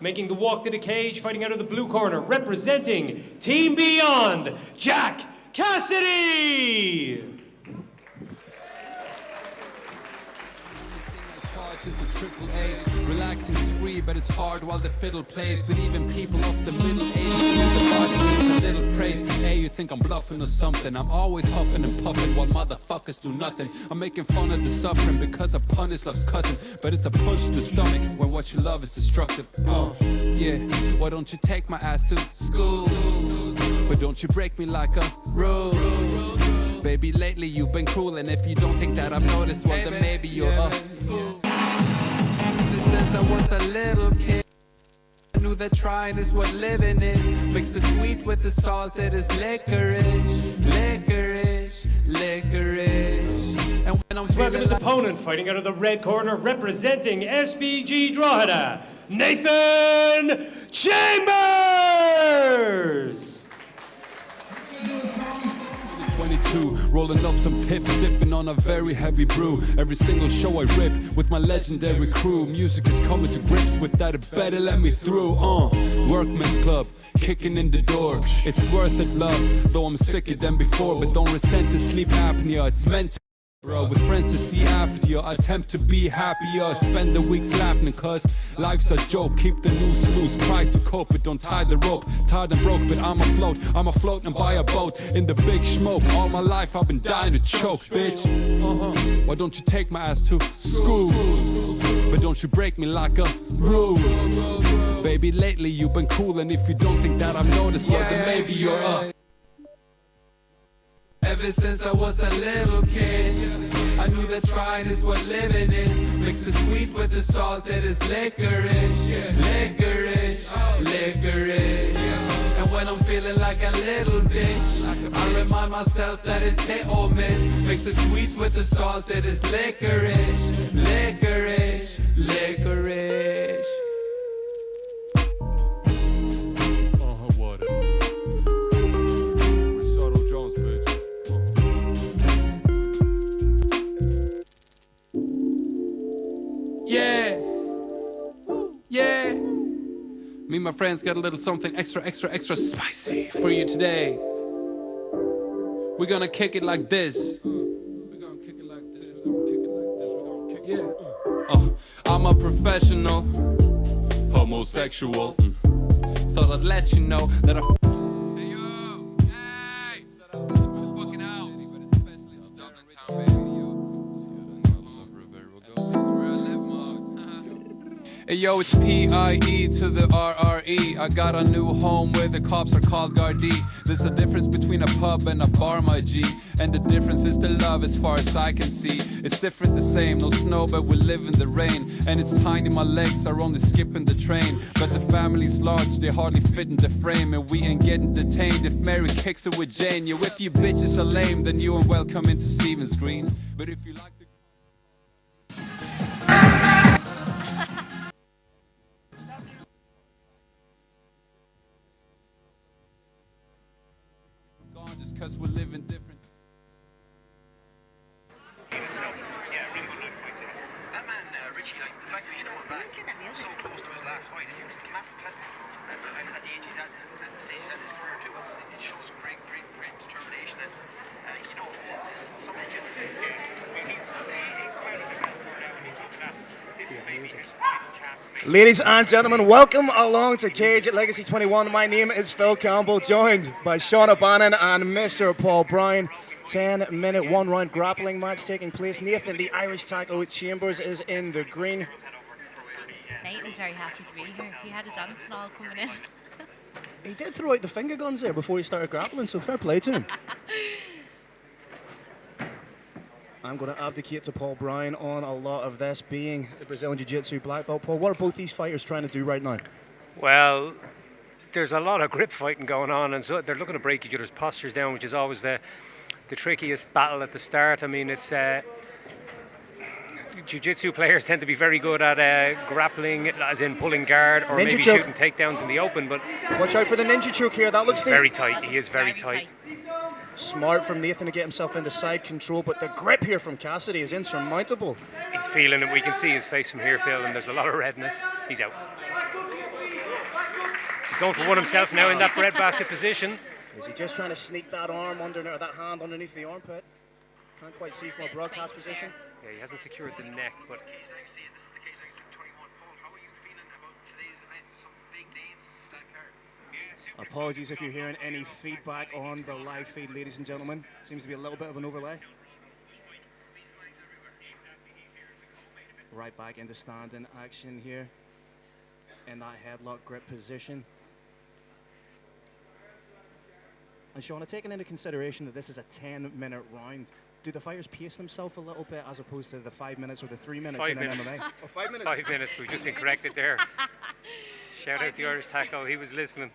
making the walk to the cage, fighting out of the blue corner, representing Team Beyond, Jack Cassidy! Is the triple A's. Relaxing is free, but it's hard while the fiddle plays. But even people of the middle ages, the body needs a little praise. Hey, you think I'm bluffing or something? I'm always huffing and puffing while motherfuckers do nothing. I'm making fun of the suffering because a pun is love's cousin. But it's a punch to the stomach when what you love is destructive. Yeah, why don't you take my ass to school? But don't you break me like a rule. Baby, lately you've been cruel, and if you don't think that I've noticed, well then maybe you're a fool. Since I was a little kid, I knew that trying is what living is. Mix the sweet with the salt, it is licorice, licorice, licorice. And when I'm Welcome his opponent, fighting out of the red corner, representing SBG Drogheda, Nathan Chambers! 22, rolling up some piff, sipping on a very heavy brew. Every single show I rip with my legendary crew. Music is coming to grips with that, it better let me through. Workman's club, kicking in the door. It's worth it, love, though I'm sicker than before. But don't resent the sleep apnea, it's meant to. Bro, with friends to see after you, I attempt to be happier. Spend the weeks laughing cause life's a joke. Keep the noose loose, try to cope, but don't tie the rope. Tired and broke, but I'm afloat and by a boat in the big smoke. All my life I've been dying to choke, bitch. Why don't you take my ass to school? But don't you break me like a rule. Baby, lately you've been cool, and if you don't think that I've noticed, well then maybe you're a. Ever since I was a little kid, I knew that trying is what living is. Mix the sweet with the salt, it is licorice, licorice, licorice. And when I'm feeling like a little bitch, I remind myself that it's hit or miss. Mix the sweet with the salt, it is licorice, licorice, licorice. Yeah, me and my friends got a little something extra spicy for you today. We're gonna kick it like this. I'm a professional homosexual. Thought I'd let you know that I. Hey yo, hey, shut up, the fucking house. Especially Dublin town, baby. Hey yo, it's P-I-E to the R-R-E. I got a new home where the cops are called Gardaí. There's a difference between a pub and a bar, my G. And the difference is the love as far as I can see. It's different the same, no snow but we live in the rain. And it's tiny, my legs are only skipping the train. But the family's large, they hardly fit in the frame. And we ain't getting detained if Mary kicks it with Jane. Yo, if you bitches are lame, then you ain't welcome into Stevens Green. But if you like to just cause we're living different. That man, Richie, like, the fact that he's coming back so close to his last fight, it's massive testing. At the age he's at, the stage he's at his career too, it shows great determination. And, you know, some engine. Ladies and gentlemen, welcome along to Cage at Legacy 21. My name is Phil Campbell, joined by Sean O'Bannon and Mr. Paul Bryan. 10-minute one-round grappling match taking place. Nathan, the Irish tackle Chambers, is in the green. Nathan's very happy to be here. He had a dance and all coming in. He did throw out the finger guns there before he started grappling, so fair play to him. I'm going to abdicate to Paul Bryan on a lot of this, being the Brazilian Jiu-Jitsu black belt. Paul, what are both these fighters trying to do right now? Well, there's a lot of grip fighting going on, and so they're looking to break each other's postures down, which is always the trickiest battle at the start. I mean, it's Jiu-Jitsu players tend to be very good at grappling, as in pulling guard, or ninja maybe choke. shooting takedowns in the open. But watch out for the ninja choke here. That looks very tight. He is very tight. Smart from Nathan to get himself into side control, but the grip here from Cassidy is insurmountable. He's feeling it. We can see his face from here, Phil, and there's a lot of redness. He's out. He's going for one himself now in that breadbasket position. Is he just trying to sneak that arm under, or that hand underneath the armpit? Can't quite see from a broadcast position. Yeah, he hasn't secured the neck, but This is the case of 21. Paul, how are you feeling about today's event? Some big names, that card. Apologies if you're hearing any feedback on the live feed, ladies and gentlemen. Seems to be a little bit of an overlay. Right back into standing action here in that headlock grip position. And Shauna, taking into consideration that this is a 10-minute round, do the fighters pace themselves a little bit as opposed to the 5 minutes or the 3 minutes 5 in minutes. MMA? Oh, 5 minutes. 5 minutes. We've just been corrected there. Shout out to Irish Taco. He was listening.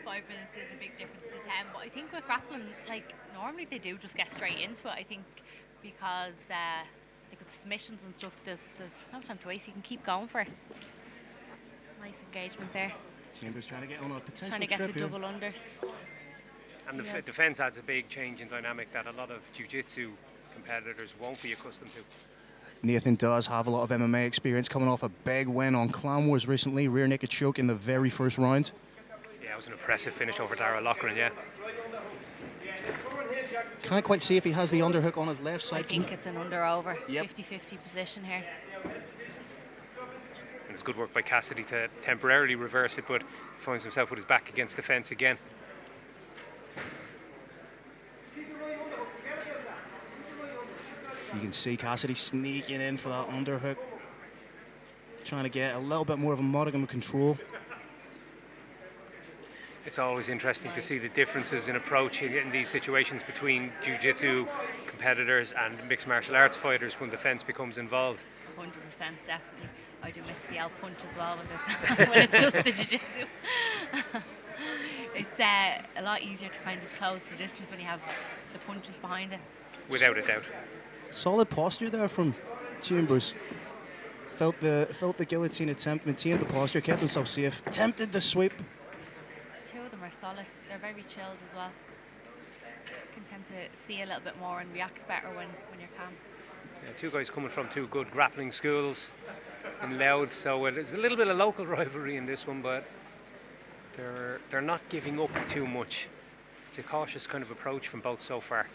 5 minutes is a big difference to 10, but I think with grappling, like, normally they do just get straight into it. I think because like with submissions and stuff, there's no time to waste. You can keep going for it. Nice engagement there. Chambers trying to get on a potential Trying to get trip the here. double unders. And the defence adds a big change in dynamic that a lot of jiu-jitsu competitors won't be accustomed to. Nathan does have a lot of MMA experience, coming off a big win on Clan Wars recently, rear naked choke in the very first round. Yeah, it was an impressive finish over Darragh Loughran, yeah. Can't quite see if he has the underhook on his left I side. think it's an under-over, Yep. 50-50 position here. And it was good work by Cassidy to temporarily reverse it, but finds himself with his back against the fence again. You can see Cassidy sneaking in for that underhook, trying to get a little bit more of a modicum of control. It's always interesting to see the differences in approach in these situations between jiu-jitsu competitors and mixed martial arts fighters when the fence becomes involved. 100%, definitely. I do miss the elk punch as well when it's just the jiu-jitsu. It's a lot easier to kind of close the distance when you have the punches behind it. Without a doubt. Solid posture there from Chambers. Felt the guillotine attempt, maintained the posture, kept himself safe, attempted the sweep. Two of them are solid. They're very chilled as well. You can tend to see a little bit more and react better when you're calm. Yeah, two guys coming from two good grappling schools in Louth, so there's a little bit of local rivalry in this one, but they're not giving up too much. It's a cautious kind of approach from both so far.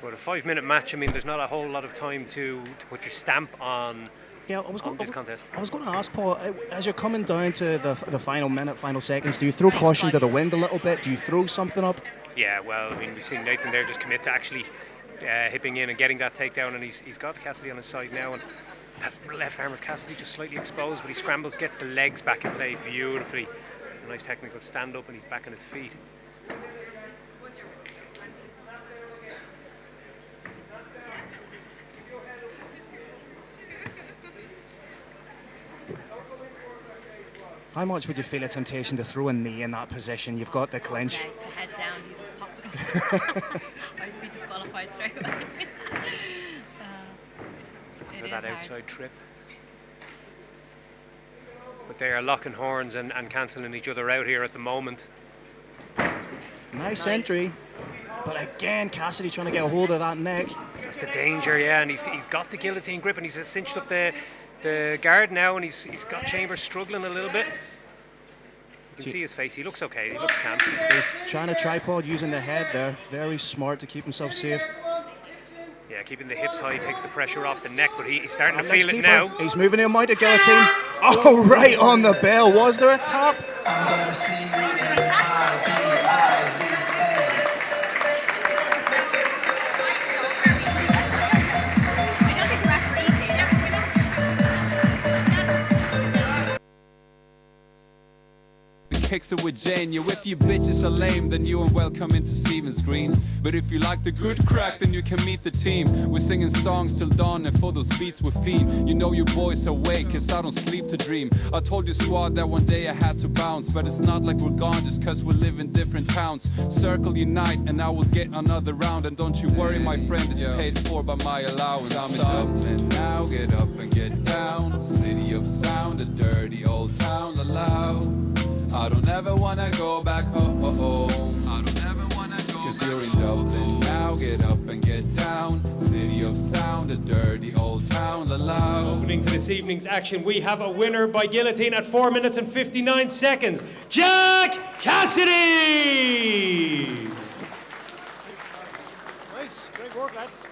But a 5-minute match, I mean, there's not a whole lot of time to put your stamp on this contest. I was going to ask, Paul, as you're coming down to the final minute, final seconds, do you throw caution to the wind a little bit? Do you throw something up? Yeah, well, I mean, we've seen Nathan there just commit to actually hipping in and getting that takedown, and he's got Cassidy on his side now, and that left arm of Cassidy just slightly exposed, but he scrambles, gets the legs back in play beautifully. A nice technical stand up, and he's back on his feet. How much would you feel a temptation to throw a knee in that position? You've got the clinch. Yeah, the head down, you just pop it. I'd be disqualified straight away. For that outside trip. But they are locking horns and cancelling each other out here at the moment. Nice entry. But again, Cassidy trying to get a hold of that neck. That's the danger, yeah, and he's got the guillotine grip, and he's cinched up the guard now, and he's got Chambers struggling a little bit. You can see his face, he looks okay, he looks calm. He's trying to tripod using the head there. Very smart to keep himself safe. Yeah, keeping the hips high takes the pressure off the neck, but he's starting to feel it deeper. now. He's moving him out to guillotine. Oh, right on the bell. Was there a tap? I'm gonna see you in I-B-I-Z-A. Kicks it with Jane. You, if you bitches are lame, then you ain't welcome into Stephen's Green. But if you like the good crack, then you can meet the team. We're singing songs till dawn, and for those beats we fiend. You know your boys awake, cause I don't sleep to dream. I told you squad that one day I had to bounce, but it's not like we're gone just cause we live in different towns. Circle unite and I will get another round. And don't you worry my friend, it's paid for by my allowance. I'm in Dublin now, get up and get down. City of sound, a dirty old town, allow. I don't ever wanna go back home. I don't ever wanna go. Cause you're in Dublin now, get up and get down. City of of sound, a dirty old town allowed. Opening to this evening's action, we have a winner by guillotine at 4 minutes and 59 seconds. Jack Cassidy! Nice, great work, lads.